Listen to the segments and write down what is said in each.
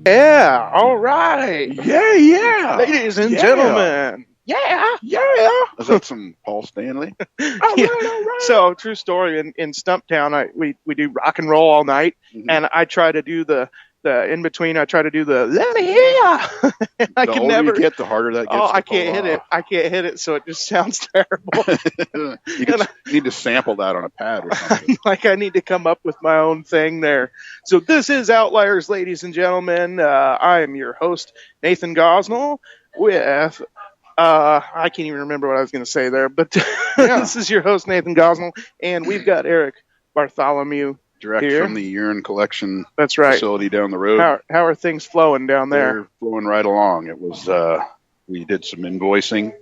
Yeah, all right. Yeah. Ladies and gentlemen. Yeah. Is that some Paul Stanley? All right. So, true story, in Stumptown, we do rock and roll all night, and I try to do the in between, I try to do the let me hear ya. I The can older never you get, the harder that gets. Oh, I can't hit it. I can't hit it, so it just sounds terrible. You need to sample that on a pad or something. Like I need to come up with my own thing there. So this is Outliers, ladies and gentlemen. I am your host, Nathan Gosnell, with I can't even remember what I was going to say there, but this is your host, Nathan Gosnell, and we've got Eric Bartholomew direct here from the urine collection That's right. facility down the road. How are things flowing down there? They're flowing right along. It was we did some invoicing,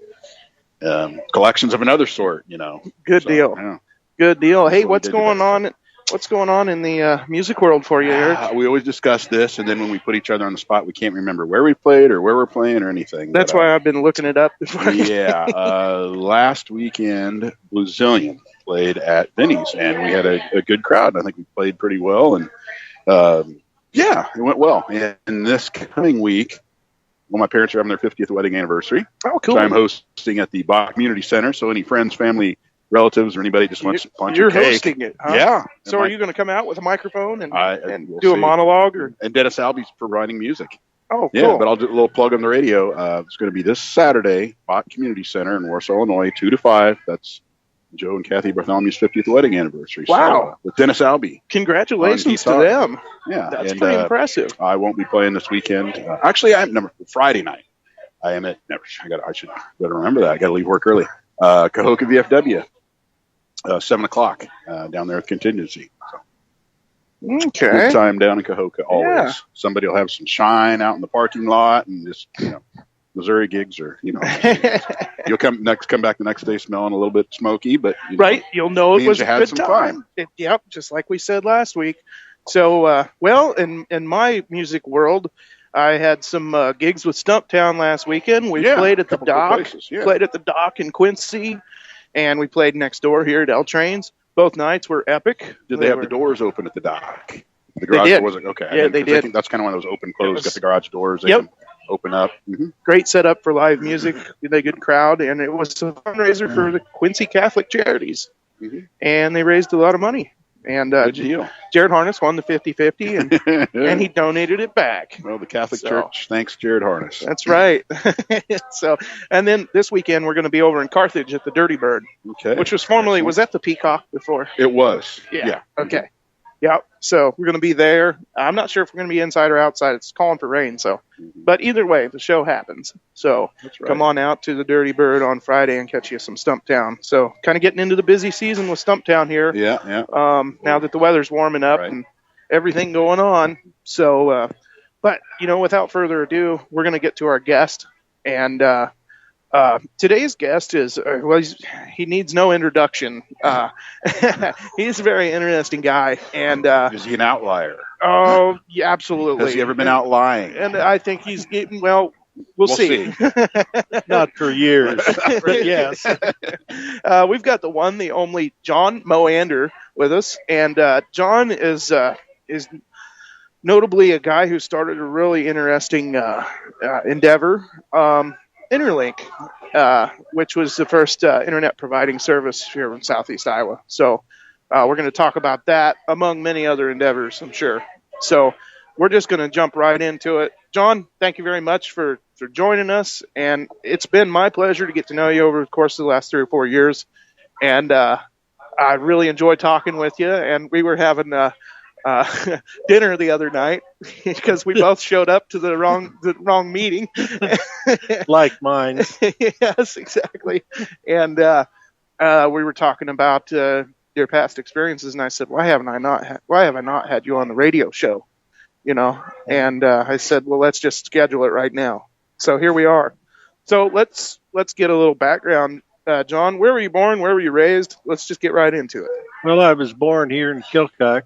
collections of another sort, Good deal. Yeah. Good deal. Hey, That's what we what's did going on? What's going on in the music world for you, Eric? We always discuss this, and then when we put each other on the spot, we can't remember where we played or where we're playing or anything. That's why I've been looking it up. Last weekend, Bluezillion played at Vinny's, and we had a good crowd. I think we played pretty well, and it went well. And this coming week, my parents are having their 50th wedding anniversary. Oh, cool. So I'm hosting at the Bach Community Center, so any friends, family, relatives, or anybody just wants a bunch of cake. You're hosting it, huh? Yeah. So are you going to come out with a microphone and we'll do a see. monologue? And Dennis Albie's providing music. Oh, cool. Yeah, but I'll do a little plug on the radio. It's going to be this Saturday, Bach Community Center in Warsaw, Illinois, 2 to 5. That's Joe and Kathy Bartholomew's 50th wedding anniversary. Wow. So, with Dennis Albie. Congratulations to them. Yeah. That's pretty impressive. I won't be playing this weekend. Actually, Friday night. I am at, I should better remember that. I got to leave work early. Keokuk VFW. 7 o'clock down there with Contingency. So, okay. good time down in Keokuk always. Yeah. Somebody will have some shine out in the parking lot, and just Missouri gigs are you'll come back the next day smelling a little bit smoky, but right, you'll know it was a good time. Yep, just like we said last week. So in my music world, I had some gigs with Stumptown last weekend. We played at the dock. Played at the dock in Quincy. And we played next door here at L Trains. Both nights were epic. Did they have the doors open at the dock? The garage door wasn't okay. Yeah, they did. I think that's kind of one of those open close. Got the garage doors. They can open up. Mm-hmm. Great setup for live music. A good crowd, and it was a fundraiser for the Quincy Catholic Charities, and they raised a lot of money. And good deal. Jared Harness won the 50-50, and he donated it back. Well, the Catholic Church thanks Jared Harness. That's right. And then this weekend we're going to be over in Carthage at the Dirty Bird, which was formerly, was that the Peacock before? It was. Yeah. Okay. Yeah. So we're going to be there. I'm not sure if we're going to be inside or outside. It's calling for rain. So, but either way, the show happens. So come on out to the Dirty Bird on Friday and catch you some Stumptown. So kind of getting into the busy season with Stumptown here. Yeah. Now that the weather's warming up and everything going on. So, but without further ado, we're going to get to our guest. And today's guest is, he needs no introduction. He's a very interesting guy. And is he an outlier? Oh, yeah, absolutely. Has he ever been out lying? And I think he's getting, we'll see. Not for years, but yes. We've got the one, the only John Moander with us. And John is notably a guy who started a really interesting endeavor. Interlink, which was the first internet providing service here in Southeast Iowa. So we're going to talk about that among many other endeavors, I'm sure. So we're just going to jump right into it. John, thank you very much for joining us. And it's been my pleasure to get to know you over the course of the last 3 or 4 years. And I really enjoyed talking with you. And we were having dinner the other night because we both showed up to the wrong meeting. Like mine. Yes, exactly. And we were talking about your past experiences, and I said, why have I not had you on the radio show? And I said, well, let's just schedule it right now. So here we are. So let's get a little background. John, where were you born? Where were you raised? Let's just get right into it. Well, I was born here in Keokuk.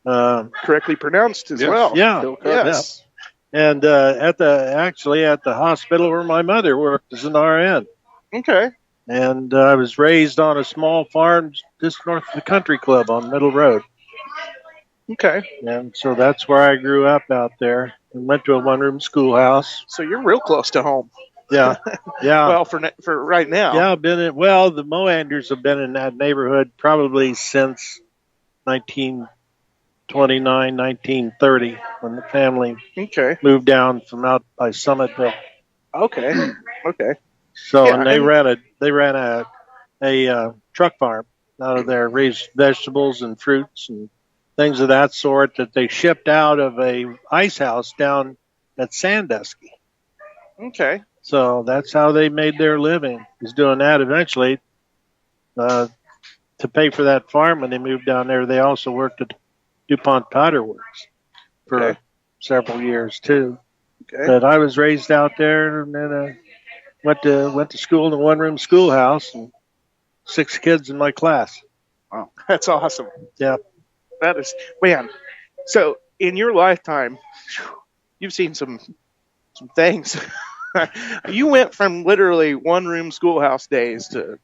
Correctly pronounced as well. Yeah. Yes. Yeah. And at the hospital where my mother worked as an RN. Okay. And I was raised on a small farm just north of the country club on Middle Road. Okay. And so that's where I grew up out there. And went to a one-room schoolhouse. So you're real close to home. Yeah, yeah. Well, for right now. Yeah, I've been in. Well, the Moanders have been in that neighborhood probably since 1929, 1930, when the family Okay. moved down from out by Summitville. Okay. Okay. So, Yeah, and they ran a truck farm out of there, raised vegetables and fruits and things of that sort that they shipped out of a ice house down at Sandusky. Okay. So that's how they made their living, is doing that. Eventually, to pay for that farm when they moved down there, they also worked at DuPont Powder Works for several years too. Okay. But I was raised out there, and then went to school in a one-room schoolhouse, and 6 kids in my class. Wow, that's awesome. Yeah, that is, man. So in your lifetime, you've seen some things. You went from literally one-room schoolhouse days to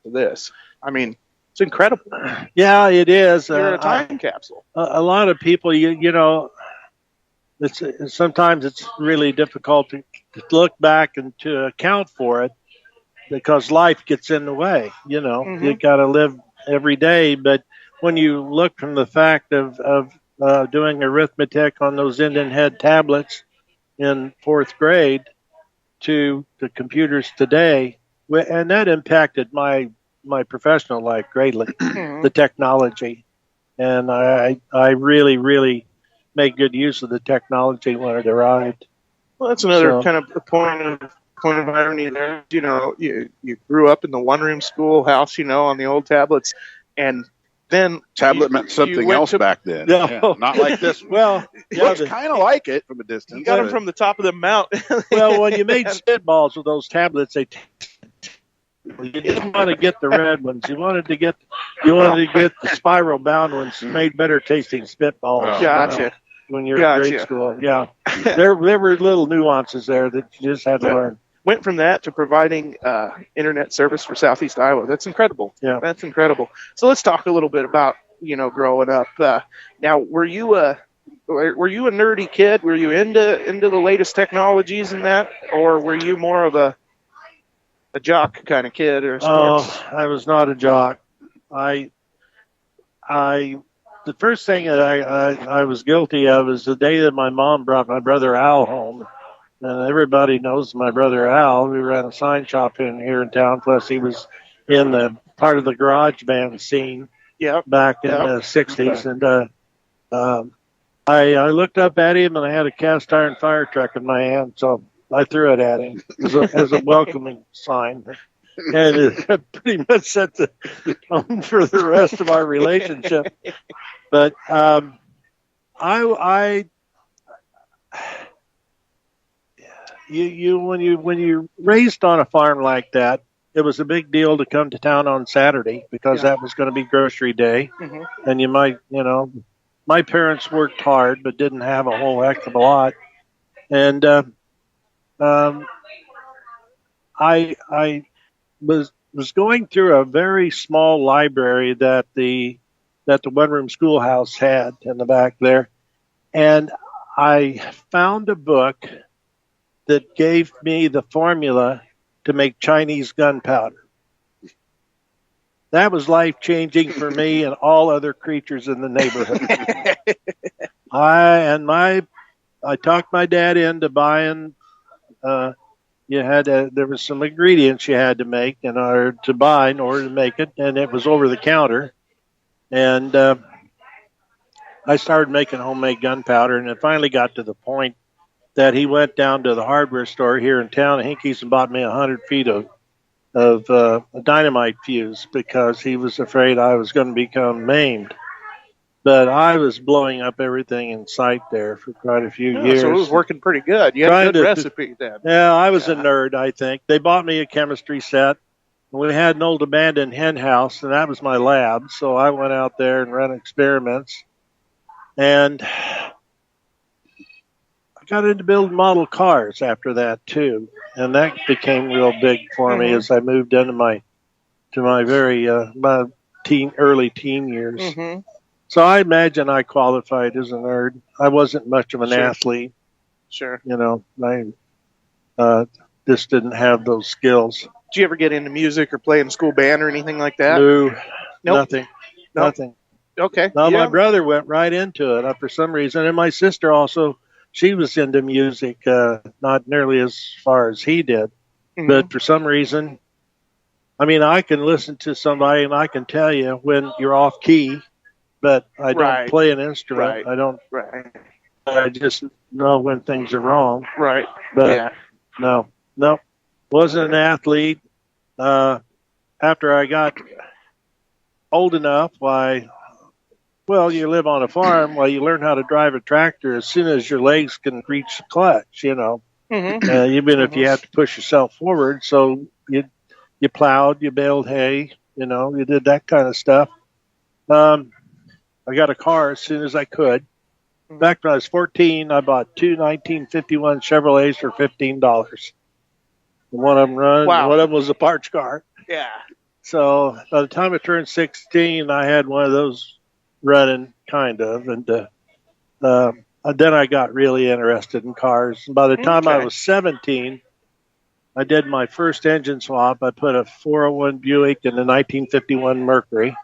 this. I mean, it's incredible. Yeah, it is. You're a time capsule. A lot of people, you know, sometimes it's really difficult to look back and to account for it because life gets in the way. You know, you got to live every day. But when you look from the fact of doing arithmetic on those Indian head tablets in 4th grade to the computers today, and that impacted my professional life greatly, the technology. And I really, really made good use of the technology when it arrived. Well, that's another kind of point of irony there. You know, you grew up in the one-room schoolhouse, you know, on the old tablets, and then tablet meant something else back then. No. Yeah, not like this. Well, it looks kind of like it from a distance. You got them from the top of the mountain. Well, when you made spitballs with those tablets, you didn't want to get the red ones. You wanted to get the spiral bound ones, made better tasting spitballs. Oh, gotcha. When you're in grade school, yeah, there were little nuances there that you just had to learn. Went from that to providing internet service for Southeast Iowa. That's incredible. Yeah, that's incredible. So let's talk a little bit about, you know, growing up. Now, were you a nerdy kid? Were you into the latest technologies and that, or were you more of a jock kind of kid or sports? Oh, I was not a jock. The first thing that I was guilty of is the day that my mom brought my brother Al home. And everybody knows my brother Al. We ran a sign shop here in town. Plus, he was in the part of the garage band scene back in the 60s. And I looked up at him, and I had a cast iron fire truck in my hand. So I threw it at him as a welcoming sign. And it pretty much set the tone for the rest of our relationship. But when you're raised on a farm like that, it was a big deal to come to town on Saturday because that was going to be grocery day. And you might, you know, my parents worked hard but didn't have a whole heck of a lot. And I was going through a very small library that the one-room schoolhouse had in the back there, and I found a book that gave me the formula to make Chinese gunpowder. That was life-changing for me and all other creatures in the neighborhood. I talked my dad into buying. There was some ingredients you had to make in order to make it, and it was over the counter. And I started making homemade gunpowder, and it finally got to the point that he went down to the hardware store here in town, Hinkey's, and bought me 100 feet of a dynamite fuse because he was afraid I was going to become maimed. But I was blowing up everything in sight there for quite a few years. So it was working pretty good. You had a good recipe then. Yeah, I was a nerd, I think. They bought me a chemistry set. We had an old abandoned hen house, and that was my lab. So I went out there and ran experiments. And I got into building model cars after that, too. And that became real big for me as I moved into my very early teen years. So I imagine I qualified as a nerd. I wasn't much of an athlete. Sure. I just didn't have those skills. Did you ever get into music or play in a school band or anything like that? No, Nope. nothing. Okay. No, yeah. my brother went right into it for some reason, and my sister also. She was into music, not nearly as far as he did, but for some reason, I mean, I can listen to somebody and I can tell you when you're off key, but I don't play an instrument. I don't. I just know when things are wrong. Right. But no, wasn't an athlete. After I got old enough, you live on a farm. Well, you learn how to drive a tractor as soon as your legs can reach the clutch, even if you have to push yourself forward. So you plowed, you baled hay, you did that kind of stuff. I got a car as soon as I could. Back when I was 14, I bought two 1951 Chevrolets for $15. One of them running, one of them was a parts car. Yeah. So by the time I turned 16, I had one of those running, kind of, and then I got really interested in cars. And by the time I was 17, I did my first engine swap. I put a 401 Buick in the 1951 Mercury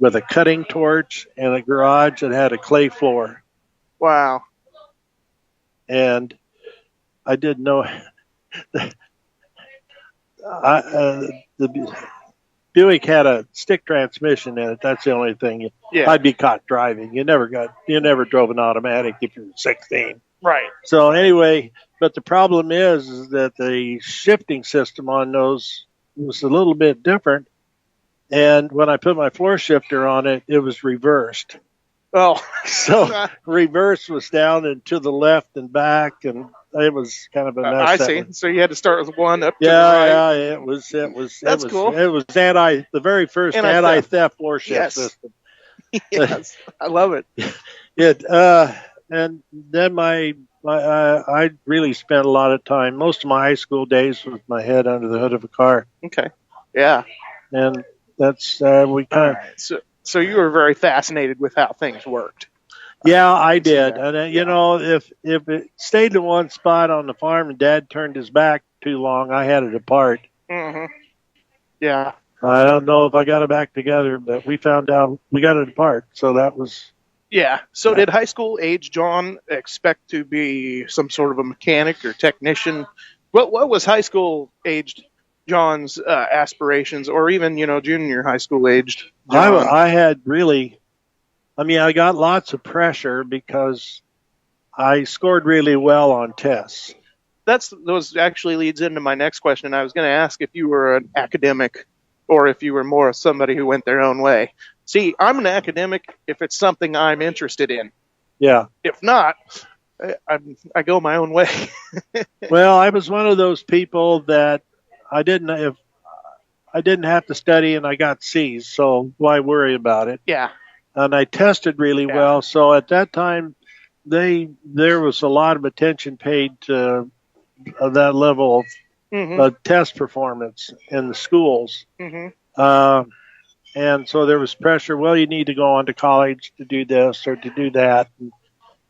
with a cutting torch and a garage that had a clay floor. Wow. And I didn't know the Buick had a stick transmission in it. That's the only thing. I'd be caught driving. You never drove an automatic if you were 16. Right. So anyway, but the problem is that the shifting system on those was a little bit different. And when I put my floor shifter on it, it was reversed. Oh, so reverse was down and to the left and back, and it was kind of a mess. I see. So you had to start with one up to the right. Yeah, it was. That's cool. It was the very first anti-theft floor shift system. Yes, I love it. And then I really spent a lot of time. Most of my high school days with my head under the hood of a car. Okay. Yeah. And that's we kind of. So you were very fascinated with how things worked. Yeah, I did. And if it stayed in one spot on the farm and Dad turned his back too long, I had it apart. Mm-hmm. Yeah. I don't know if I got it back together, but we found out we got it apart. So that was. Yeah. So did high school age John expect to be some sort of a mechanic or technician? What was high school aged John's aspirations, or even junior high school aged John? I had really, I got lots of pressure because I scored really well on tests. Those actually leads into my next question. I was going to ask if you were an academic or if you were more somebody who went their own way. See, I'm an academic if it's something I'm interested in. Yeah. If not, I go my own way. Well, I was one of those people that I didn't have to study and I got C's, so why worry about it? Yeah. And I tested really well. So at that time, there was a lot of attention paid to that level of test performance in the schools. Mm-hmm. And so there was pressure. Well, you need to go on to college to do this or to do that.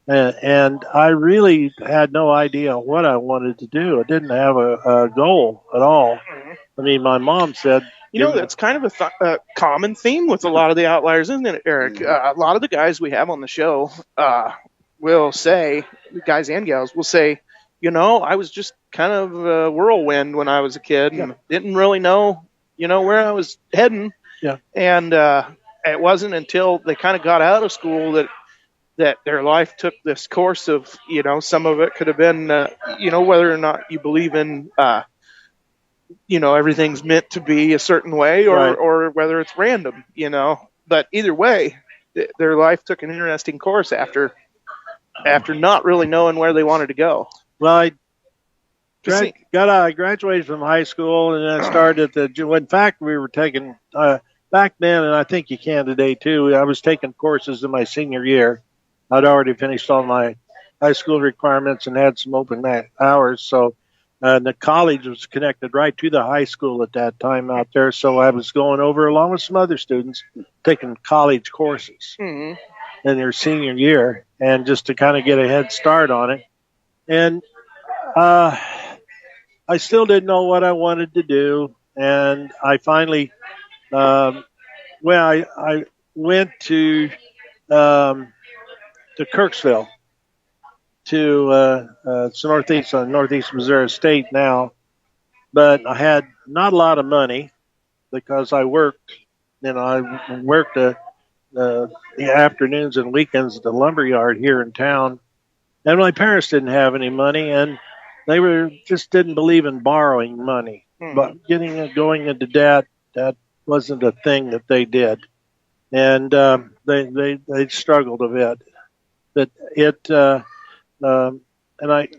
And I really had no idea what I wanted to do. I didn't have a goal at all. Mm-hmm. My mom said... that's kind of a common theme with a lot of the Outliers, isn't it, Eric? A lot of the guys we have on the show will say, guys and gals will say, I was just kind of a whirlwind when I was a kid and didn't really know, where I was heading. Yeah. And it wasn't until they kind of got out of school that their life took this course of, some of it could have been, whether or not you believe in, everything's meant to be a certain way or whether it's random, but either way, their life took an interesting course after not really knowing where they wanted to go. Well, I graduated from high school and then I started in fact, we were taking, back then, and I think you can today too, I was taking courses in my senior year. I'd already finished all my high school requirements and had some open hours. So And the college was connected right to the high school at that time out there. So I was going over along with some other students, taking college courses Mm-hmm. in their senior year, and just to kind of get a head start on it. And I still didn't know what I wanted to do. And I finally, I went to Kirksville, to it's northeast Missouri State now. But I had not a lot of money because I worked. I worked the afternoons and weekends at the lumber yard here in town, and my parents didn't have any money, and they just didn't believe in borrowing money. But going into debt, that wasn't a thing that they did, and they struggled a bit. But and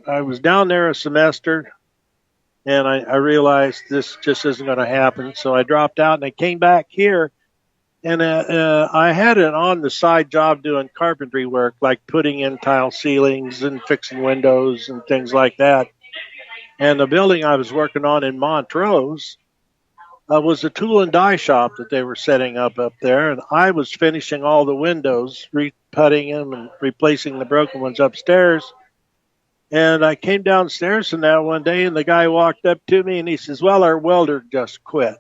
I was down there a semester, and I realized this just isn't going to happen. So I dropped out, and I came back here, and I had an on-the-side job doing carpentry work, like putting in tile ceilings and fixing windows and things like that. And the building I was working on in Montrose was a tool and die shop that they were setting up there, and I was finishing all the windows, re-putting them and replacing the broken ones upstairs. And I came downstairs from that one day, and the guy walked up to me, and he says, "Well, our welder just quit."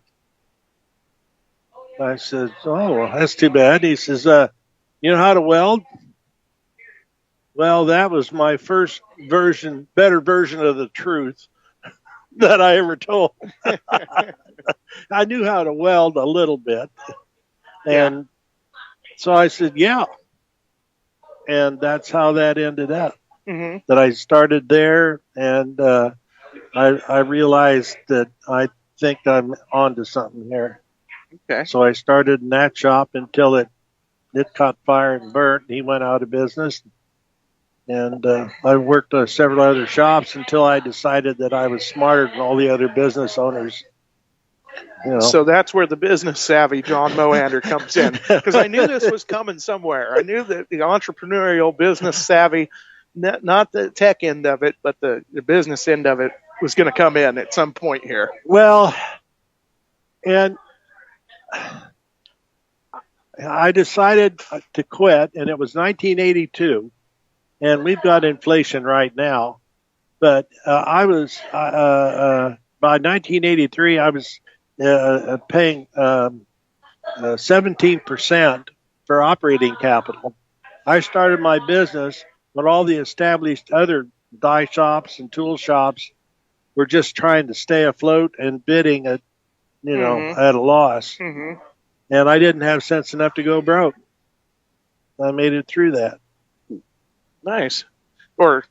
I said, "Oh, well, that's too bad." He says, "You know how to weld?" Well, that was my first better version of the truth that I ever told. I knew how to weld a little bit. And so I said, "Yeah." And that's how that ended up. Mm-hmm. That I started there, and I realized that I think I'm onto something here. Okay. So I started in that shop until it caught fire and burnt. He went out of business, and I worked several other shops until I decided that I was smarter than all the other business owners. So that's where the business savvy John Moander comes in, because I knew this was coming somewhere. I knew that the entrepreneurial business savvy, not the tech end of it, but the business end of it, was going to come in at some point here. Well, and I decided to quit, and it was 1982, and we've got inflation right now. But I was by 1983, I was paying 17% for operating capital. I started my business when all the established other die shops and tool shops were just trying to stay afloat and bidding at, at a loss. Mm-hmm. And I didn't have sense enough to go broke. I made it through that. Nice. Or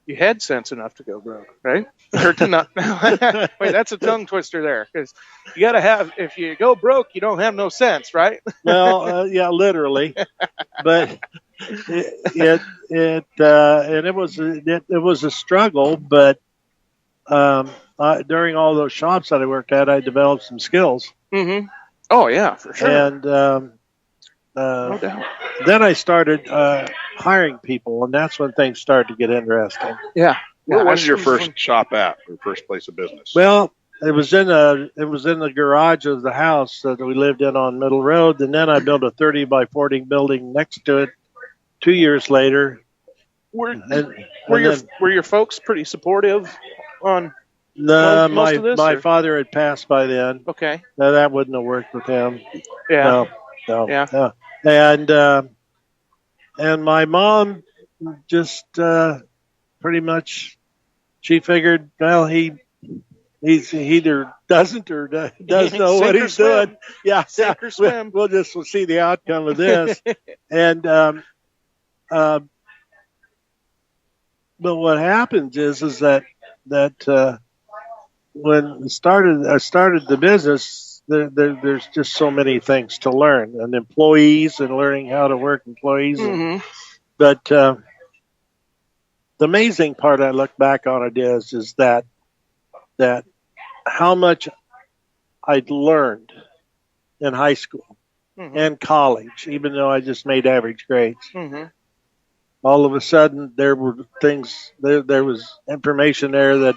you had sense enough to go broke, right? Or to not. Wait, that's a tongue twister there, because you got to have, if you go broke, you don't have no sense, right? Well, yeah, literally. But it was a struggle, but during all those shops that I worked at, I developed some skills. Mm-hmm. Oh yeah, for sure. And no doubt. Then I started hiring people, and that's when things started to get interesting. Yeah. Where was your first shop at, or first place of business? Well, it was in the garage of the house that we lived in on Middle Road, and then I built a 30 by 40 building next to it 2 years later. Were your folks pretty supportive on most of this? My father had passed by then. Okay. No, that wouldn't have worked with him. Yeah. No. Yeah. No. And my mom just pretty much, she figured, well, he's either doesn't or does know what he's doing. Yeah. Sink or swim. We'll see the outcome of this. And but what happens is that when I started the business, there's just so many things to learn, and employees, and learning how to work employees. Mm-hmm. But the amazing part I look back on it is that how much I'd learned in high school mm-hmm. and college, even though I just made average grades. Mm-hmm. all of a sudden there were things, there was information there that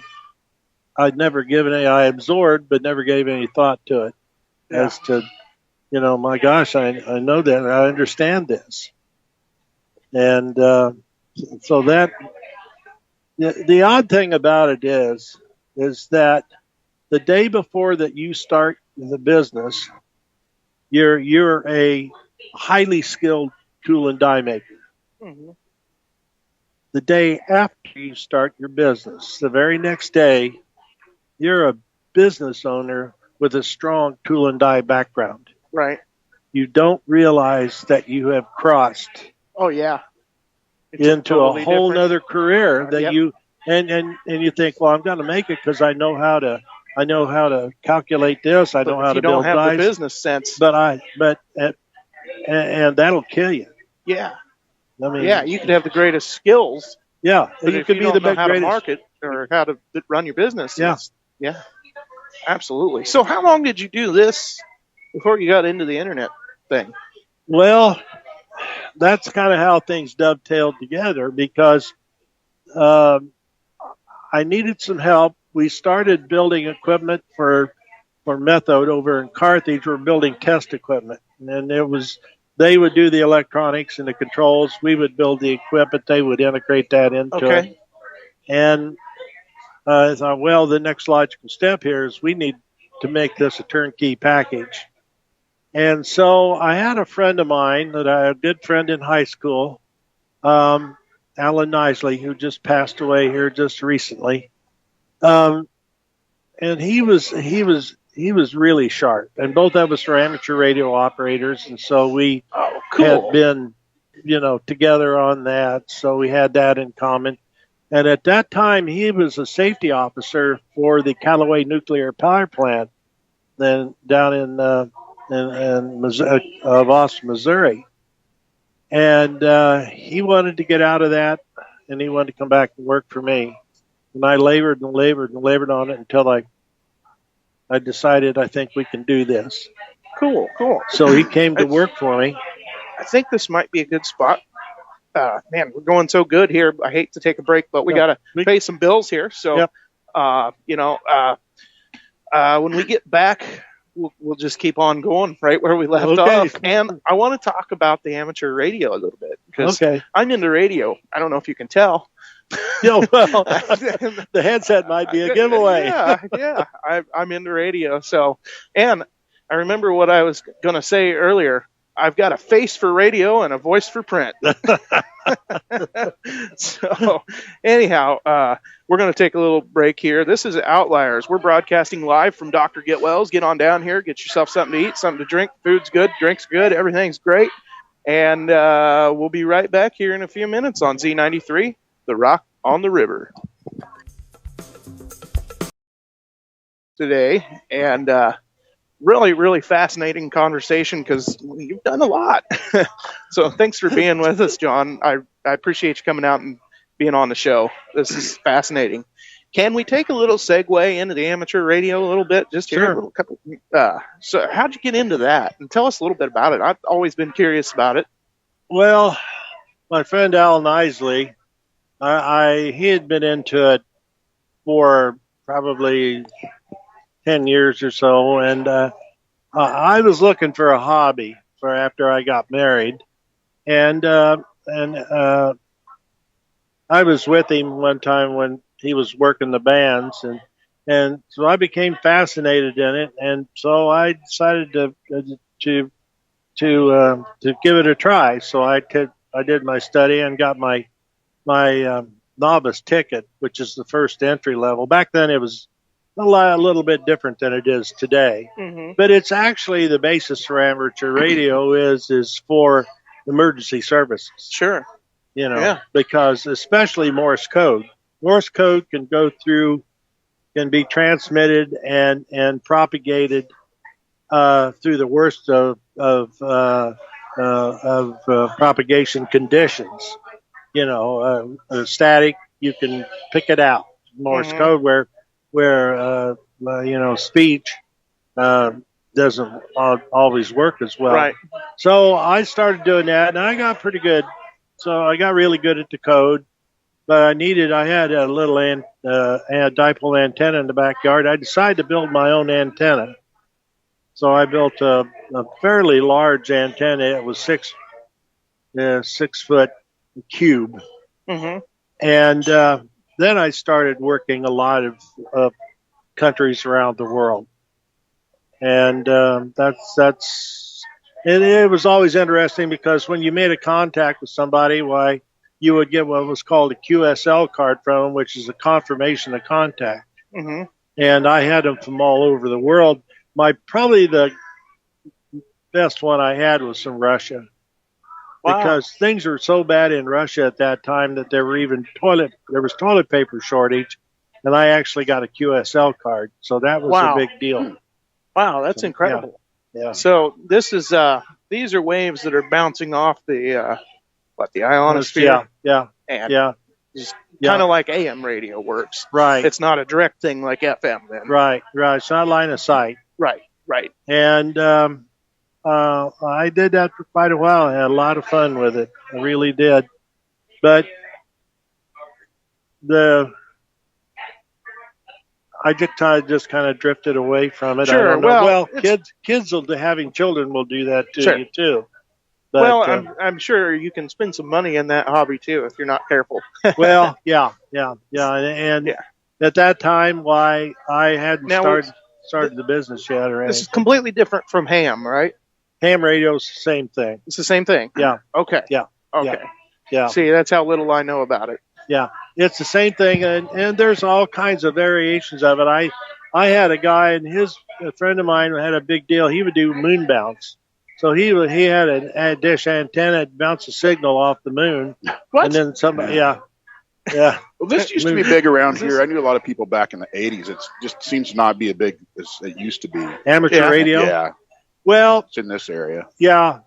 I'd never given any, I absorbed, but never gave any thought to it as to, my gosh, I know that, I understand this. And so that, the odd thing about it is that the day before that you start the business, you're a highly skilled tool and die maker. Mm-hmm. The day after you start your business, the very next day, you're a business owner with a strong tool and die background. Right. You don't realize that you have crossed Oh yeah. It's into totally a whole different. nother career that Yep. you and you think, well, I'm going to make it because I know how to calculate this. I know But how if you to don't build have dice. the business sense, And that'll kill you. yeah, I mean, yeah, you could have the greatest skills, yeah, but you if could you be don't the know how to greatest. market or how to run your business, Yeah. yeah, absolutely. So, how long did you do this before you got into the internet thing? Well, that's kind of how things dovetailed together because I needed some help. We started building equipment for Methode over in Carthage. We're building test equipment, and they would do the electronics and the controls. We would build the equipment. They would integrate that into it. Okay. And I thought, well, the next logical step here is we need to make this a turnkey package. And so I had a friend of mine a good friend in high school, Alan Nisley, who just passed away here just recently. And he was really sharp. And both of us were amateur radio operators, and so we had been, together on that. So we had that in common. And at that time, he was a safety officer for the Callaway Nuclear Power Plant, then down in Boston, Missouri. And he wanted to get out of that, and he wanted to come back and work for me. And I labored and labored and labored on it until I decided I think we can do this. Cool. So he came to work for me. I think this might be a good spot. Man, we're going so good here. I hate to take a break, but we got to pay some bills here. So, Yep. When we get back, we'll just keep on going right where we left off. And I want to talk about the amateur radio a little bit because I'm into radio. I don't know if you can tell. Well, the headset might be a giveaway. Yeah. I'm into radio. So, and I remember what I was going to say earlier. I've got a face for radio and a voice for print. So, anyhow, we're going to take a little break here. This is Outliers. We're broadcasting live from Dr. Getwells. Get on down here. Get yourself something to eat, something to drink. Food's good, drink's good, everything's great. And we'll be right back here in a few minutes on Z93, The Rock on the River. Today, and really, really fascinating conversation because you've done a lot. So thanks for being with us, John. I appreciate you coming out and being on the show. This is fascinating. Can we take a little segue into the amateur radio a little bit? Just here, a little couple. So how'd you get into that? And tell us a little bit about it. I've always been curious about it. Well, my friend Al Nisley, he had been into it for probably 10 years or so, and I was looking for a hobby for after I got married, and I was with him one time when he was working the bands, and so I became fascinated in it, and so I decided to give it a try. So I did my study and got my novice ticket, which is the first entry level. Back then it was a little bit different than it is today. Mm-hmm. But it's actually the basis for amateur radio is for emergency services. Sure. Because especially Morse code. Morse code can can be transmitted and propagated through the worst of propagation conditions. Static, you can pick it out. Morse code where speech doesn't always work as well. Right. So I started doing that, and I got pretty good So I got really good at the code, but I had a little dipole antenna in the backyard. I decided to build my own antenna. So I built a fairly large antenna. It was 6 foot cube. Mm-hmm. And then I started working a lot of countries around the world. And it was always interesting because when you made a contact with somebody, why you would get what was called a QSL card from them, which is a confirmation of contact. Mm-hmm. And I had them from all over the world. Probably the best one I had was from Russia. Wow. Because things were so bad in Russia at that time that there was toilet paper shortage, and I actually got a QSL card. So that was a big deal. Wow, that's incredible. Yeah. So these are waves that are bouncing off the ionosphere. Yeah. And just kind of like AM radio works. Right. It's not a direct thing like FM then. Right. It's not line of sight. Right. And I did that for quite a while. I had a lot of fun with it. I really did. But I just kind of drifted away from it. Sure. I don't know. Well, kids having children will do that to sure. you too. But, I'm sure you can spend some money in that hobby too if you're not careful. Well, yeah. And at that time, why I hadn't started the business yet or anything. This is completely different from ham, right? Ham radio's the same thing. It's the same thing. Yeah. Okay. Yeah. Okay. Yeah. See, that's how little I know about it. Yeah, it's the same thing, and there's all kinds of variations of it. I had a guy, and a friend of mine had a big deal. He would do moon bounce. So he had a dish antenna that bounced a signal off the moon. What? And then somebody, yeah. Well, this used to be big around here. I knew a lot of people back in the 80s. It just seems to not be as big as it used to be. Amateur radio? Yeah. Well, it's in this area. Yeah,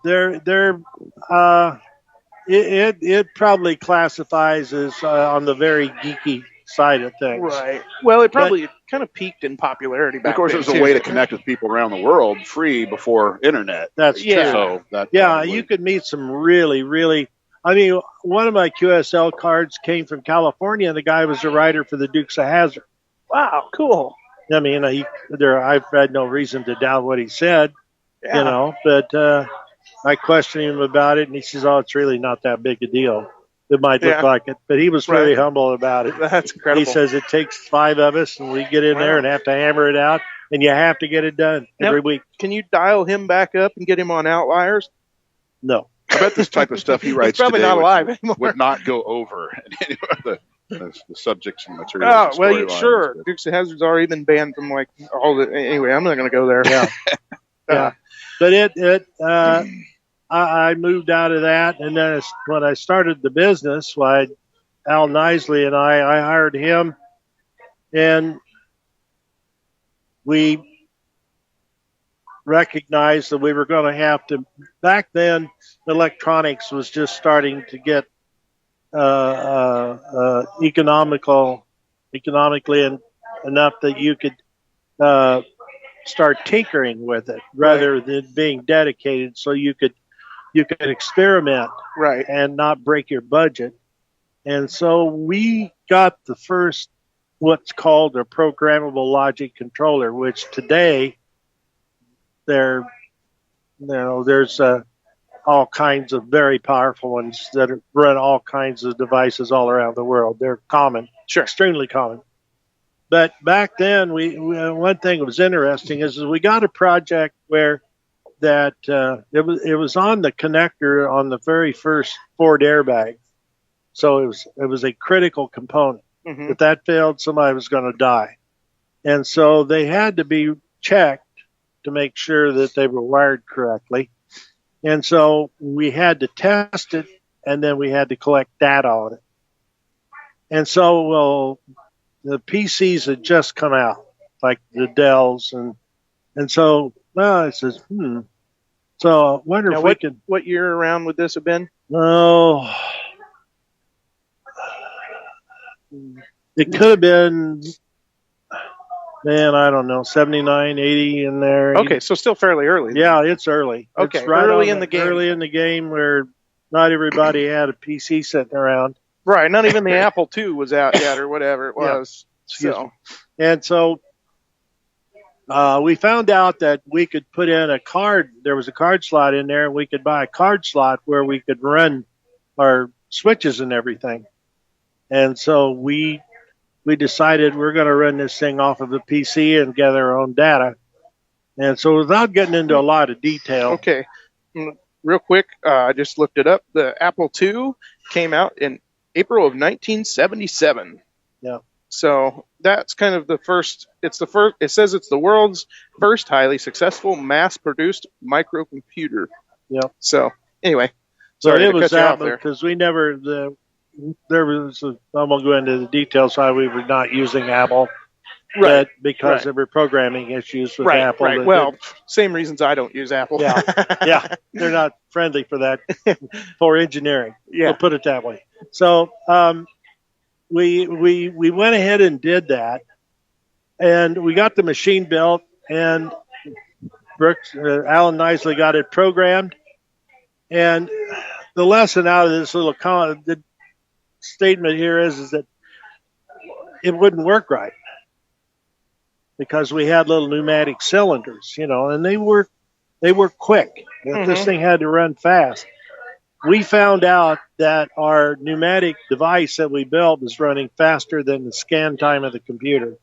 it probably classifies as on the very geeky side of things. Right. Well, it probably kind of peaked in popularity back then. Of course, it was a way to connect with people around the world free before internet. That's true. So you could meet some really, really. I mean, one of my QSL cards came from California, and the guy was a writer for the Dukes of Hazzard. Wow, cool. I mean, I've had no reason to doubt what he said, but I questioned him about it, and he says, "Oh, it's really not that big a deal. It might look like it," but he was very humble about it. That's incredible. He says it takes 5 of us, and we get in there and have to hammer it out, and you have to get it done every week. Can you dial him back up and get him on Outliers? No. I bet this type of stuff he writes probably today not alive anymore. would not go over the subjects and materials. Oh, well, sure. Dukes of Hazzard's already been banned from anyway, I'm not going to go there. Yeah. Yeah. But I moved out of that, and then when I started the business, Al Nisley and I hired him, and we recognized that we were going to have to. Back then, electronics was just starting to get economically enough that you could start tinkering with it rather than being dedicated, so you could experiment and not break your budget. And so we got the first what's called a programmable logic controller, which today there's all kinds of very powerful ones that run all kinds of devices all around the world. They're common, extremely common. But back then, one thing that was interesting is we got a project where it was on the connector on the very first Ford airbag, so it was a critical component. Mm-hmm. If that failed, somebody was going to die, and so they had to be checked to make sure that they were wired correctly. And so we had to test it, and then we had to collect data on it. And so, the PCs had just come out, like the Dells, and so, I says, So I wonder if we could. What year around would this have been? Oh, it could have been, man, I don't know, 79, 80 in there. Okay, so still fairly early. Yeah, it's early. Okay, it's right early in the game. Early in the game where not everybody had a PC sitting around. Right. Not even the Apple II was out yet, or whatever it was. Excuse So, me. And so we found out that we could put in a card. There was a card slot in there, and we could buy a card slot where we could run our switches and everything. And so we decided we're going to run this thing off of a PC and gather our own data. And so without getting into a lot of detail. okay. Real quick, I just looked it up. The Apple II came out in April of 1977. Yeah. So that's kind of the first. It says it's the world's first highly successful mass-produced microcomputer. Yeah. So anyway, So sorry it to was cut you off that there. because we never there was I won't go into the details why we were not using Apple, Right. but because Right. there were programming issues with Right. Apple. Right. that- Well, same reasons I don't use Apple. Yeah. yeah, they're not friendly for that for engineering. Yeah. We'll put it that way. So we went ahead and did that, and we got the machine built, and Brooks Alan Nisley got it programmed, and the lesson out of this little the statement here is that it wouldn't work right because we had little pneumatic cylinders, and they were quick. This thing had to run fast. We found out that our pneumatic device that we built was running faster than the scan time of the computer.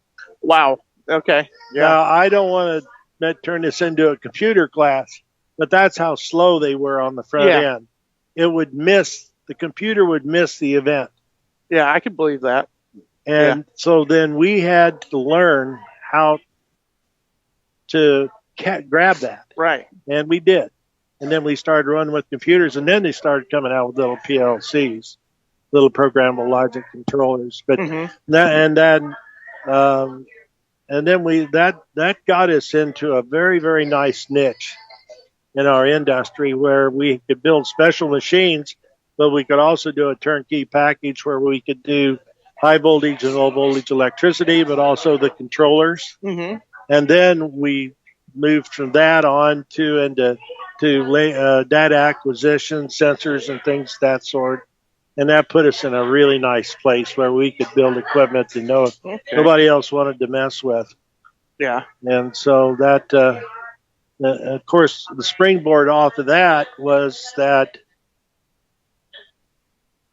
Wow. Okay. Yeah. Now, I don't want to turn this into a computer class, but that's how slow they were on the front end. The computer would miss the event. Yeah, I can believe that. And so then we had to learn how to grab that. Right. And we did. And then we started running with computers, and then they started coming out with little PLCs, little programmable logic controllers. But Mhm. that got us into a very, very nice niche in our industry where we could build special machines, but we could also do a turnkey package where we could do high voltage and low voltage electricity, but also the controllers. Mhm. And then we moved from that on into data acquisition, sensors, and things of that sort. And that put us in a really nice place where we could build equipment that nobody else wanted to mess with. Yeah. And so that, of course, the springboard off of that was that,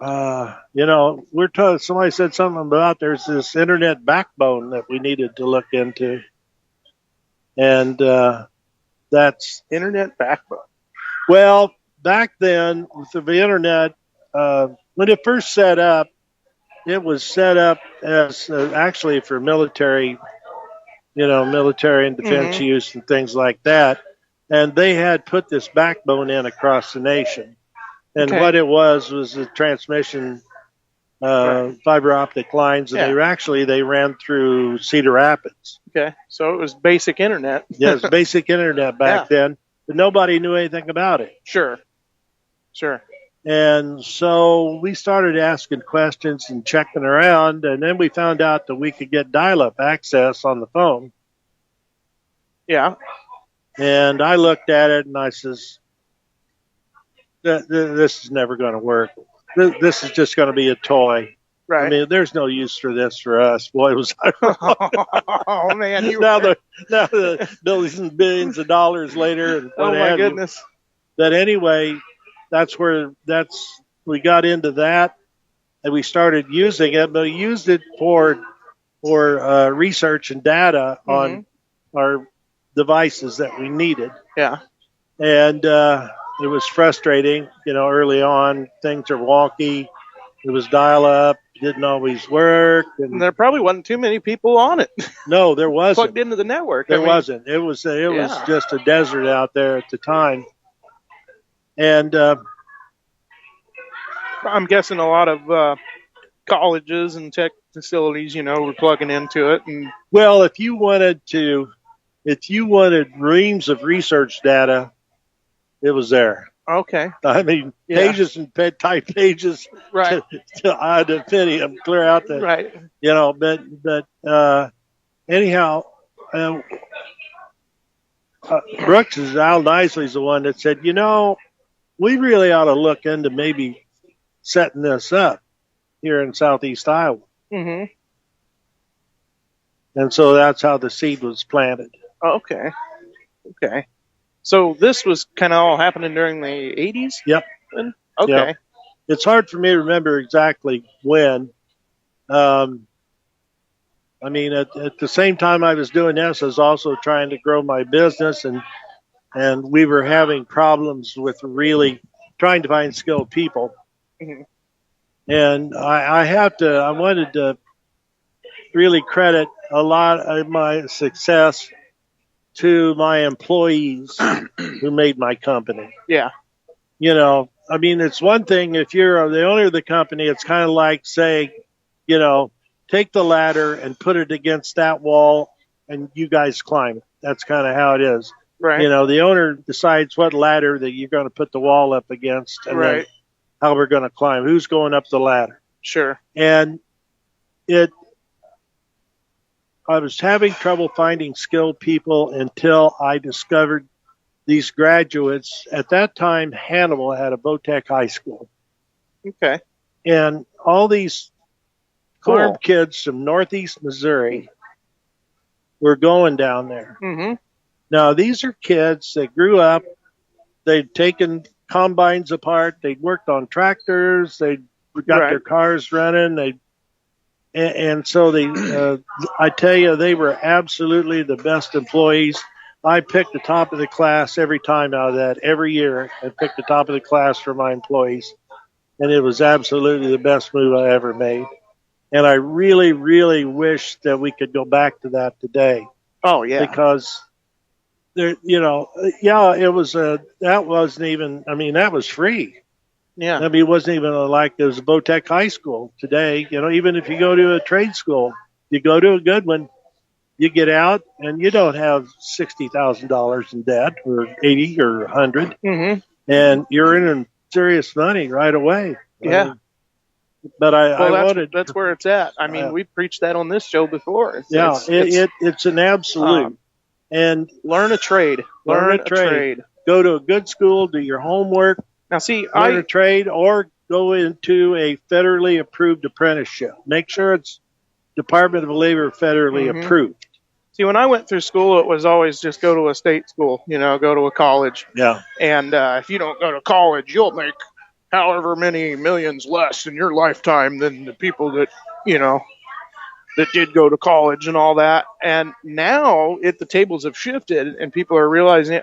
we're told somebody said something about there's this internet backbone that we needed to look into. And that's Internet backbone. well, back then with the internet, when it first set up, it was set up as actually for military, military and defense use and things like that. And they had put this backbone in across the nation. And what it was the transmission fiber optic lines, and they ran through Cedar Rapids. Okay. So it was basic internet. Yeah, it was basic internet back then, but nobody knew anything about it. Sure. And so we started asking questions and checking around, and then we found out that we could get dial-up access on the phone. Yeah. And I looked at it and I says, this is never going to work. This is just going to be a toy. Right. I mean, there's no use for this for us. Boy, was I wrong. Oh man, now the billions and billions of dollars later. And oh my goodness. But anyway, we got into that and we started using it, but we used it for research and data on our devices that we needed. Yeah. And it was frustrating, early on, things are wonky. It was dial up, didn't always work. And there probably wasn't too many people on it. No, there wasn't. Plugged into the network. There wasn't. It was just a desert out there at the time. And I'm guessing a lot of colleges and tech facilities, were plugging into it. And well, if you wanted reams of research data, it was there. okay. I mean, pages and type pages Right. to ad infinitum, clear out the, Right. but anyhow, Brooks Al Nisley's the one that said, we really ought to look into maybe setting this up here in Southeast Iowa. Mm-hmm. And so that's how the seed was planted. Okay. Okay. So this was kind of all happening during the 80s? Yep. Okay. Yep. It's hard for me to remember exactly when. I mean, at the same time I was doing this, I was also trying to grow my business, and we were having problems with really trying to find skilled people. Mhm. And I wanted to really credit a lot of my success to my employees who made my company. Yeah. You know, I mean, it's one thing if you're the owner of the company, it's kind of like saying, you know, take the ladder and put it against that wall and you guys climb it. That's kind of how it is. Right. You know, the owner decides what ladder that you're going to put the wall up against and then how we're going to climb, who's going up the ladder. Sure. And I was having trouble finding skilled people until I discovered these graduates. At that time, Hannibal had a Vo-Tech high school. Okay. And all these Cool. farm kids from northeast Missouri were going down there. Mm-hmm. Now, these are kids that grew up, they'd taken combines apart, they'd worked on tractors, they'd got their cars running, and so I tell you, they were absolutely the best employees. I picked the top of the class every time out of that. Every year, I picked the top of the class for my employees, and it was absolutely the best move I ever made. And I really, really wish that we could go back to that today. Oh, yeah. Because there, you know, it was that wasn't even. I mean, that was free. Yeah. I mean, it wasn't even like there was a Vo-Tech high school today. You know, even if you go to a trade school, you go to a good one, you get out and you don't have $60,000 in debt or 80 or 100, and you're in serious money right away. Yeah. But that's where it's at. I mean, we preached that on this show before. It's an absolute. And learn a trade. Learn a trade. Go to a good school. Do your homework. Now, see, learn a trade or go into a federally approved apprenticeship. Make sure it's Department of Labor federally approved. See, when I went through school, it was always just go to a state school. You know, go to a college. Yeah. And if you don't go to college, you'll make however many millions less in your lifetime than the people that, you know, that did go to college and all that. And now the tables have shifted and people are realizing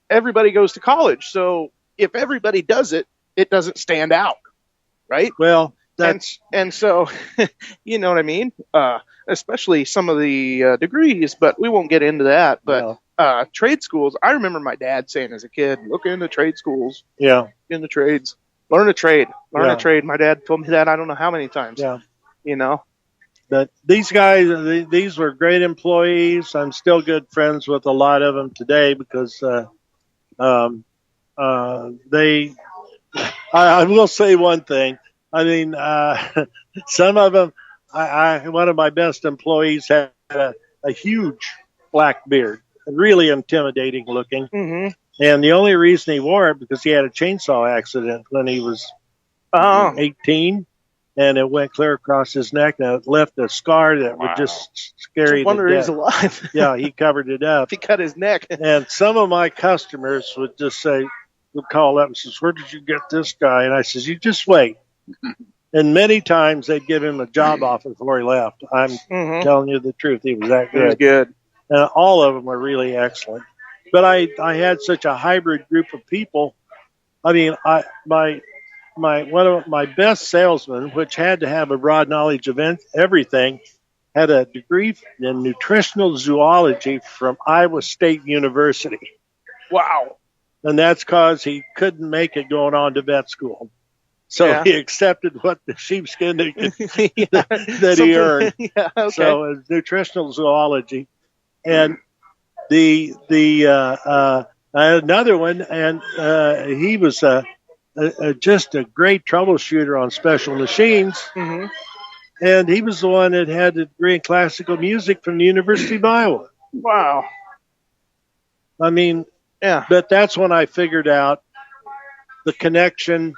everybody goes to college. So if everybody does it, it doesn't stand out, right? Well, and so, you know what I mean? Especially some of the degrees, but we won't get into that. But trade schools, I remember my dad saying as a kid, look into trade schools. Yeah. In the trades. Learn a trade. Learn a trade. My dad told me that I don't know how many times. Yeah. You know? But these guys, these were great employees. I'm still good friends with a lot of them today because I will say one thing. I mean, some of them, one of my best employees had a huge black beard, really intimidating looking. Mm-hmm. And the only reason he wore it because he had a chainsaw accident when he was 18, and it went clear across his neck, and it left a scar that would just scare you to death. Wonder he's alive. Yeah, he covered it up. He cut his neck. And some of my customers would just say, would call up and says, "Where did you get this guy?" And I says, "You just wait." And many times they'd give him a job offer before he left. I'm telling you the truth. He was that good. He was good. And all of them were really excellent. But I had such a hybrid group of people. I mean, one of my best salesmen, which had to have a broad knowledge of everything, had a degree in nutritional zoology from Iowa State University. Wow. And that's because he couldn't make it going on to vet school. So he accepted what the sheepskin that he earned. Yeah, okay. So it was nutritional zoology. And another one, and he was just a great troubleshooter on special machines. Mm-hmm. And he was the one that had a degree in classical music from the University of Iowa. Wow. I mean, yeah. But that's when I figured out the connection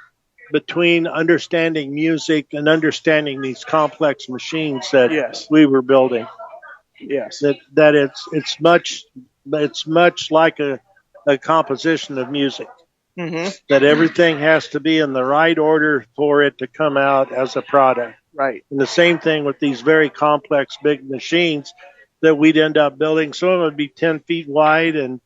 between understanding music and understanding these complex machines that Yes. we were building. Yes. That it's much like a composition of music. Mm-hmm. That everything has to be in the right order for it to come out as a product. Right. And the same thing with these very complex big machines that we'd end up building. Some of them would be 10 feet wide, and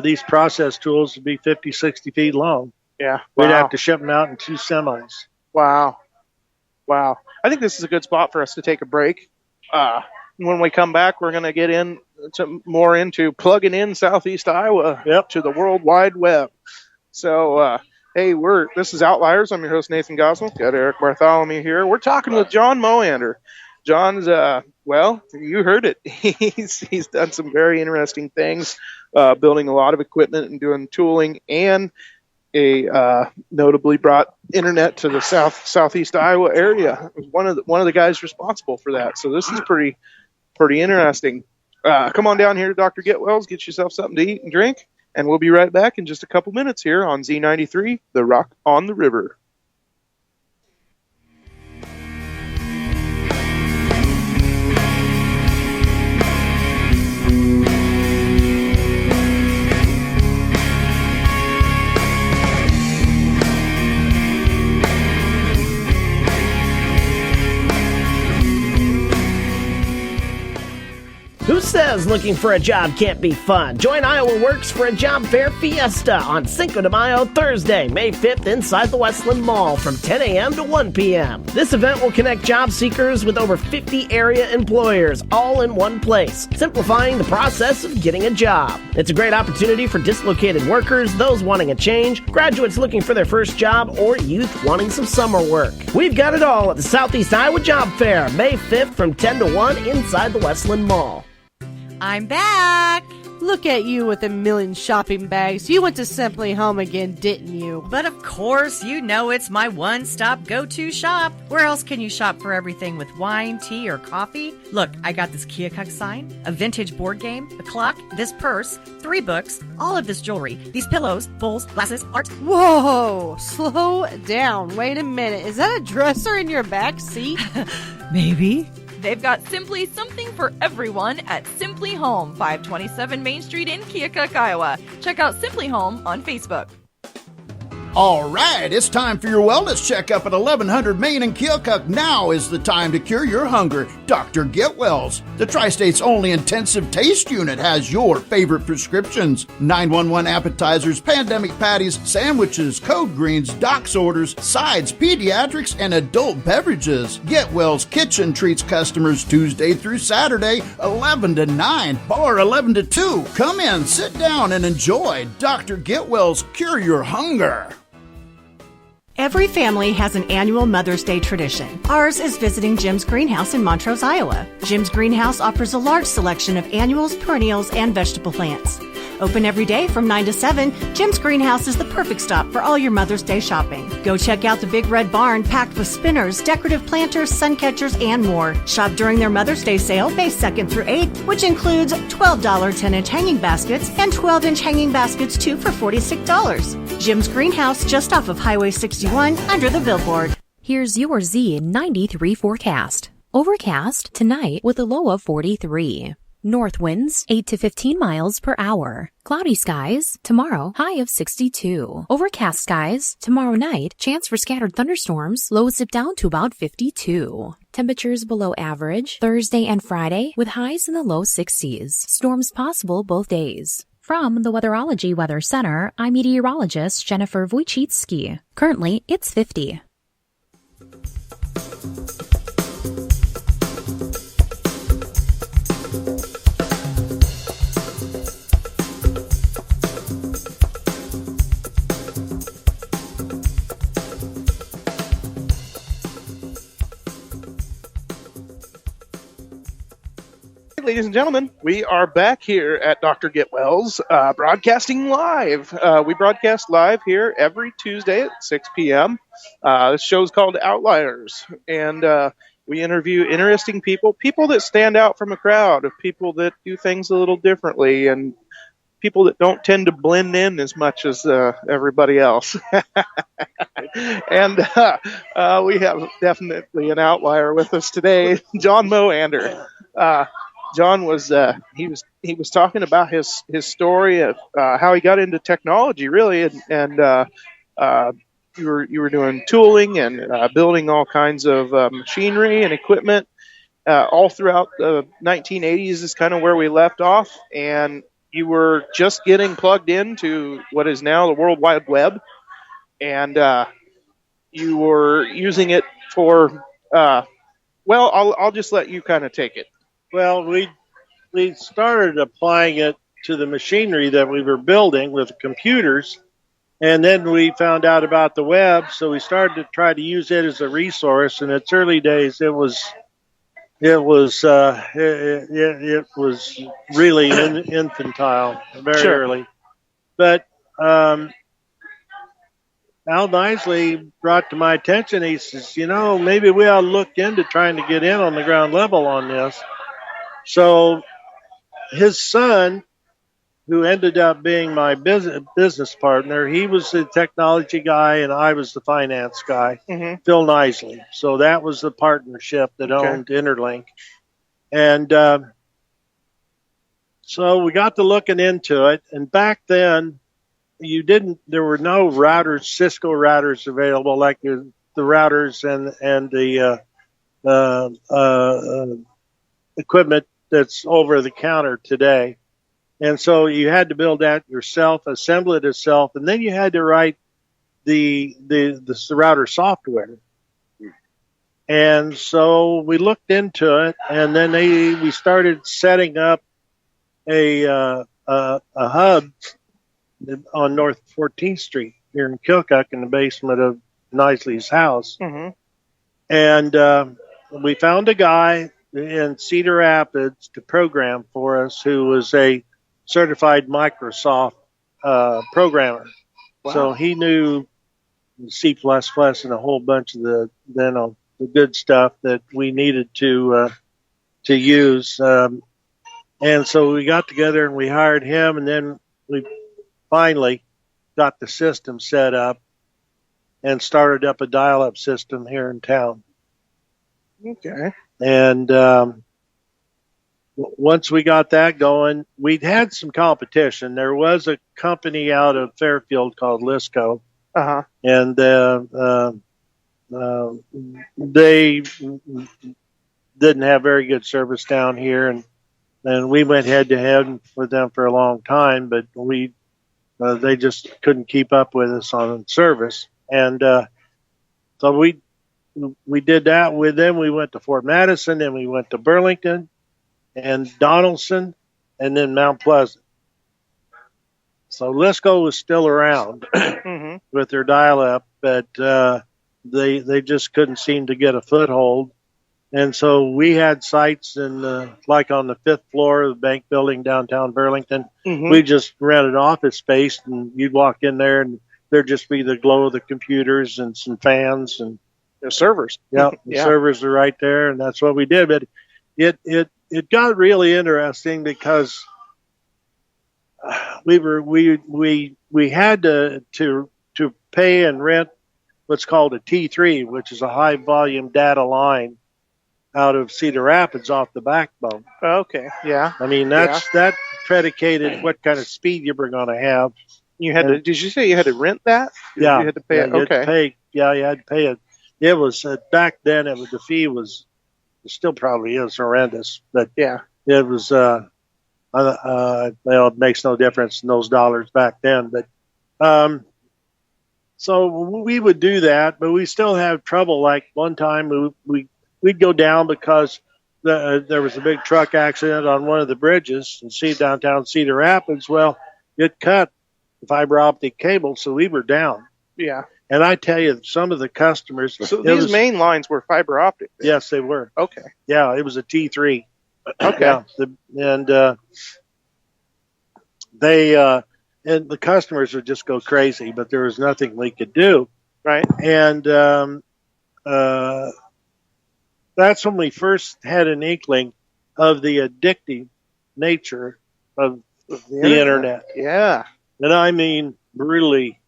these process tools would be 50, 60 feet long. Yeah. We'd Wow. have to ship them out in 2 semis. Wow. Wow. I think this is a good spot for us to take a break. When we come back, we're going to get more into plugging in Southeast Iowa to the World Wide Web. So, hey, this is Outliers. I'm your host, Nathan Gosnell. Got Eric Bartholomew here. We're talking with John Moander. John's, you heard it. He's done some very interesting things, building a lot of equipment and doing tooling, and notably brought internet to the southeast Iowa area. One of the guys responsible for that. So this is pretty interesting. Come on down here to Dr. Getwells, get yourself something to eat and drink, and we'll be right back in just a couple minutes here on Z93, The Rock on the River. Who says looking for a job can't be fun? Join Iowa Works for a job fair fiesta on Cinco de Mayo, Thursday, May 5th, inside the Westland Mall from 10 a.m. to 1 p.m. This event will connect job seekers with over 50 area employers, all in one place, simplifying the process of getting a job. It's a great opportunity for dislocated workers, those wanting a change, graduates looking for their first job, or youth wanting some summer work. We've got it all at the Southeast Iowa Job Fair, May 5th from 10 to 1 inside the Westland Mall. I'm back. Look at you with a million shopping bags. You went to Simply Home again, didn't you? But of course, you know it's my one-stop go-to shop. Where else can you shop for everything with wine, tea, or coffee? Look, I got this Keokuk sign, a vintage board game, a clock, this purse, 3 books, all of this jewelry, these pillows, bowls, glasses, art. Whoa, slow down. Wait a minute. Is that a dresser in your back seat? Maybe. They've got simply something for everyone at Simply Home, 527 Main Street in Keokuk, Iowa. Check out Simply Home on Facebook. All right, it's time for your wellness checkup at 1100 Main in Keokuk. Now is the time to cure your hunger. Dr. Getwells, the Tri-State's only intensive taste unit, has your favorite prescriptions. 911 appetizers, pandemic patties, sandwiches, code greens, doc's orders, sides, pediatrics, and adult beverages. Getwells Kitchen treats customers Tuesday through Saturday, 11 to 9, bar 11 to 2. Come in, sit down, and enjoy. Dr. Getwells, cure your hunger. Every family has an annual Mother's Day tradition. Ours is visiting Jim's Greenhouse in Montrose, Iowa. Jim's Greenhouse offers a large selection of annuals, perennials, and vegetable plants. Open every day from 9 to 7, Jim's Greenhouse is the perfect stop for all your Mother's Day shopping. Go check out the big red barn packed with spinners, decorative planters, sun catchers, and more. Shop during their Mother's Day sale, May 2nd through 8th, which includes $12 10-inch hanging baskets and 12-inch hanging baskets too for $46. Jim's Greenhouse just off of Highway 61 under the billboard. Here's your Z93 forecast. Overcast tonight with a low of 43. North winds 8 to 15 miles per hour. Cloudy skies tomorrow, high of 62. Overcast skies tomorrow night, chance for scattered thunderstorms, lows dip down to about 52. Temperatures below average Thursday and Friday with highs in the low 60s. Storms possible both days. From the Weatherology Weather Center, I'm meteorologist Jennifer Wojcicki. Currently, it's 50. Ladies and gentlemen, we are back here at Dr. Getwells, broadcasting live. We broadcast live here every Tuesday at 6 p.m. This show's called Outliers, and we interview interesting people that stand out from a crowd of people that do things a little differently, and people that don't tend to blend in as much as everybody else. And we have definitely an outlier with us today, John Moander. John was he was talking about his story of how he got into technology, really, and you were doing tooling and building all kinds of machinery and equipment all throughout the 1980s is kind of where we left off, and you were just getting plugged into what is now the World Wide Web, and you were using it for well, I'll just let you kind of take it. Well, we started applying it to the machinery that we were building with the computers, and then we found out about the web, so we started to try to use it as a resource. In its early days, it was really infantile, very early. But Al Nisley brought to my attention, he says, maybe we ought to look into trying to get in on the ground level on this. So his son, who ended up being my business partner, he was the technology guy and I was the finance guy, Phil Nisley. So that was the partnership that owned Interlink. And so we got to looking into it. And back then, there were no routers, Cisco routers available like the routers and the equipment that's over the counter today. And so you had to build that yourself, assemble it yourself, and then you had to write the router software. And so we looked into it, and then we started setting up a hub on North 14th Street here in Keokuk in the basement of Nisley's house. And we found a guy in Cedar Rapids to program for us who was a certified Microsoft programmer. Wow. So he knew C++ and a whole bunch of the good stuff that we needed to use. And so we got together and we hired him, and then we finally got the system set up and started up a dial-up system here in town. Okay. And once we got that going, we'd had some competition. There was a company out of Fairfield called Lisco, and they didn't have very good service down here, and we went head to head with them for a long time, but they just couldn't keep up with us on service, and so we did that with them. We went to Fort Madison, and we went to Burlington and Donaldson, and then Mount Pleasant. So Lisco was still around with their dial-up, but they just couldn't seem to get a foothold. And so we had sites like on the 5th floor of the bank building downtown Burlington. We just rented office space, and you'd walk in there, and there'd just be the glow of the computers and some fans and the servers. Yeah, the servers are right there, and that's what we did. But it got really interesting because we had to pay and rent what's called a T3, which is a high volume data line out of Cedar Rapids off the backbone. Okay, yeah. I mean, that predicated what kind of speed you were going to have. Did you say you had to rent that? Yeah. You had to pay it? Okay. You had to pay it. It was, back then, the fee was, it still probably is horrendous, but yeah, it was, it makes no difference in those dollars back then, but, so we would do that, but we still have trouble. Like one time we'd go down because there was a big truck accident on one of the bridges in downtown Cedar Rapids. Well, it cut the fiber optic cable, so we were down. Yeah. And I tell you, some of the customers. So these main lines were fiber optic? Yes, they were. Okay. Yeah, it was a T3. Okay. Yeah, and the customers would just go crazy, but there was nothing we could do. Right. And that's when we first had an inkling of the addictive nature of the internet. Yeah. And I mean, really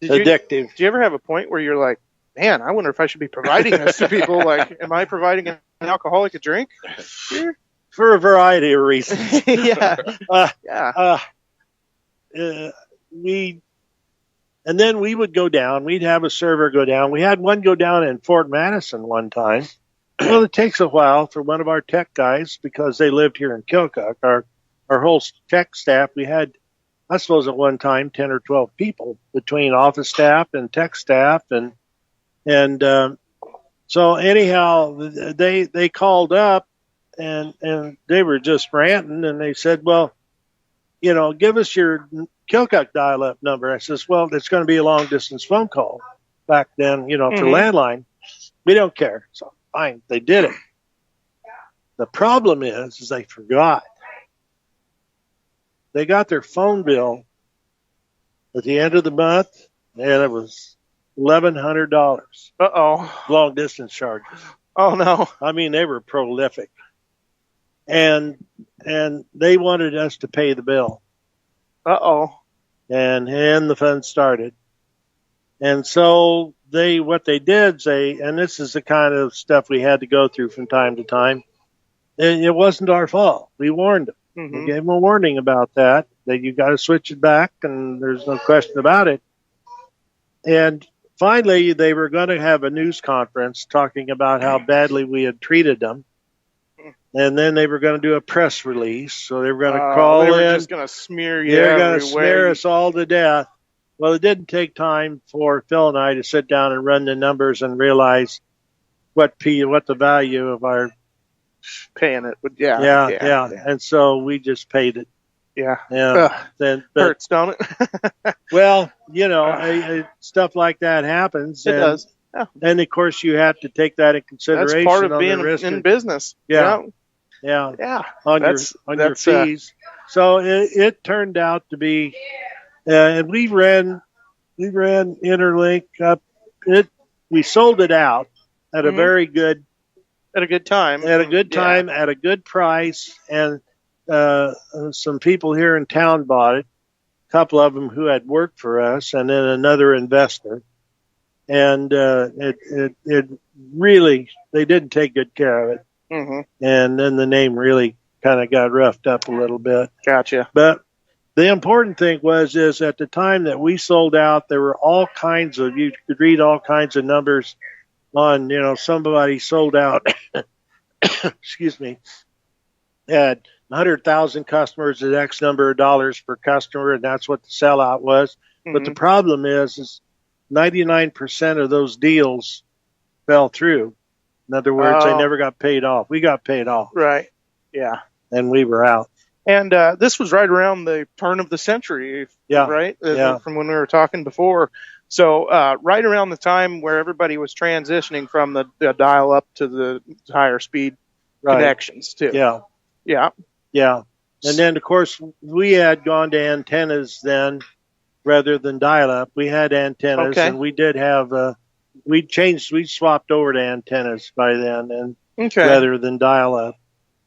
addictive. Did you ever have a point where you're like, man, I wonder if I should be providing this to people? Like, am I providing an alcoholic a drink? For a variety of reasons. Yeah. And then we would go down. We'd have a server go down. We had one go down in Fort Madison one time. Well, it takes a while for one of our tech guys, because they lived here in Keokuk. Our whole tech staff, we had, I suppose at one time, 10 or 12 people between office staff and tech staff. And so anyhow, they called up and they were just ranting, and they said, well, give us your Keokuk dial-up number. I says, well, it's going to be a long-distance phone call back then, for landline. We don't care. So fine, they did it. The problem is they forgot. They got their phone bill at the end of the month, and it was $1,100. Uh-oh. Long-distance charges. Oh, no. I mean, they were prolific. And they wanted us to pay the bill. Uh-oh. And the fun started. And so what they did say, and this is the kind of stuff we had to go through from time to time, it wasn't our fault. We warned them. Mm-hmm. We gave them a warning about that you got to switch it back, and there's no question about it. And finally, they were going to have a news conference talking about how badly we had treated them. And then they were going to do a press release. So they were going to call in. They were just going to smear you. They're going to smear us all to death. Well, it didn't take time for Phil and I to sit down and run the numbers and realize what the value of our paying it would. Yeah. And so we just paid it. Yeah. Then hurts, don't it? Well, stuff like that happens. It does. Yeah. And of course, you have to take that in consideration. That's part of being in business. Yeah. On your fees. So it turned out to be, and we ran Interlink up. We sold it out at a very good, at a good time, at a good price, and some people here in town bought it. A couple of them who had worked for us, and then another investor. And it really, they didn't take good care of it. Mm-hmm. And then the name really kind of got roughed up a little bit. Gotcha. But the important thing is at the time that we sold out, there were all kinds of, you could read all kinds of numbers on, somebody sold out, excuse me, had 100,000 customers at X number of dollars per customer, and that's what the sellout was. Mm-hmm. But the problem is 99% of those deals fell through. In other words, they never got paid off. We got paid off. Right. Yeah. And we were out. And this was right around the turn of the century, right? From when we were talking before. So right around the time where everybody was transitioning from the dial-up to the higher speed connections, too. Yeah. And then, of course, we had gone to antennas then rather than dial-up. We had antennas, and we did have we swapped over to antennas by then, and rather than dial-up.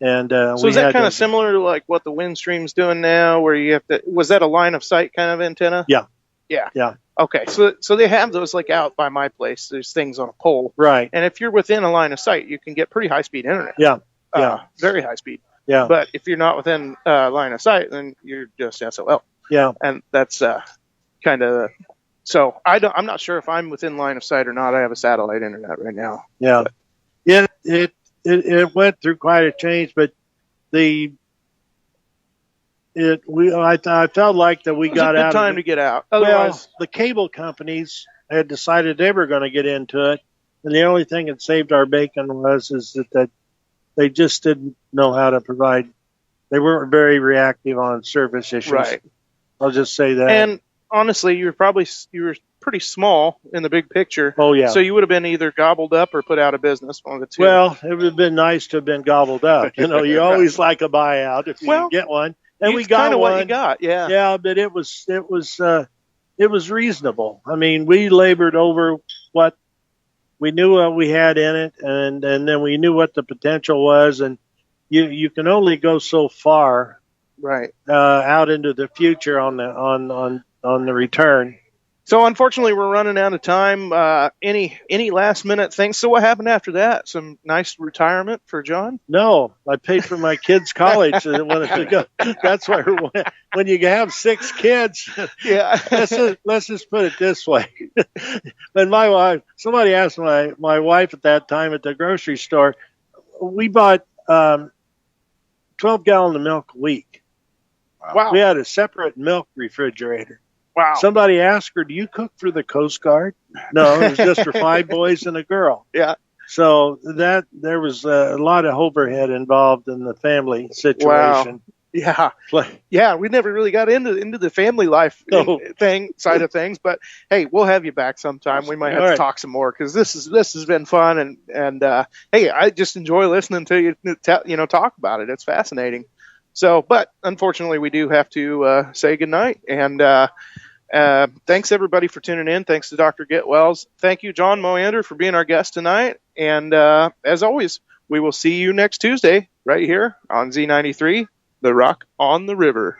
And so is that kind of similar to like what the Windstream's doing now, where you have to? Was that a line of sight kind of antenna? Yeah. Okay, so they have those like out by my place. There's things on a pole, right? And if you're within a line of sight, you can get pretty high speed internet. Very high speed. Yeah. But if you're not within line of sight, then you're just SOL. Yeah. And that's kind of. So I'm not sure if I'm within line of sight or not. I have a satellite internet right now. Yeah. But. It went through quite a change, but I felt like that we got out. It was a good time to get out. Otherwise, the cable companies had decided they were going to get into it, and the only thing that saved our bacon was that they just didn't know how to provide. They weren't very reactive on service issues. Right. I'll just say that. And honestly, you were pretty small in the big picture. Oh, yeah. So you would have been either gobbled up or put out of business, one of the two. Well, it would have been nice to have been gobbled up. You always like a buyout if you can get one. And we got kind of one. What you got, yeah. Yeah, but it was reasonable. I mean, we labored over what we knew what we had in it, and then we knew what the potential was. And you can only go so far Right. out into the future on the return. So unfortunately, we're running out of time. Any last minute things? So what happened after that? Some nice retirement for John? No, I paid for my kids' college. And that's why when you have 6 kids, Yeah. let's just put it this way. But my wife, somebody asked my wife at that time at the grocery store, we bought 12 gallons of milk a week. Wow. We had a separate milk refrigerator. Wow. Somebody asked her, "Do you cook for the Coast Guard?" No, it was just for 5 boys and a girl. Yeah. So there was a lot of overhead involved in the family situation. Yeah. Yeah. We never really got into the family life side of things, but hey, we'll have you back sometime. We might have to talk some more because this has been fun and hey, I just enjoy listening to you talk about it. It's fascinating. So, but unfortunately, we do have to say goodnight. And thanks, everybody, for tuning in. Thanks to Dr. Getwells. Thank you, John Moander, for being our guest tonight. And as always, we will see you next Tuesday right here on Z93, The Rock on the River.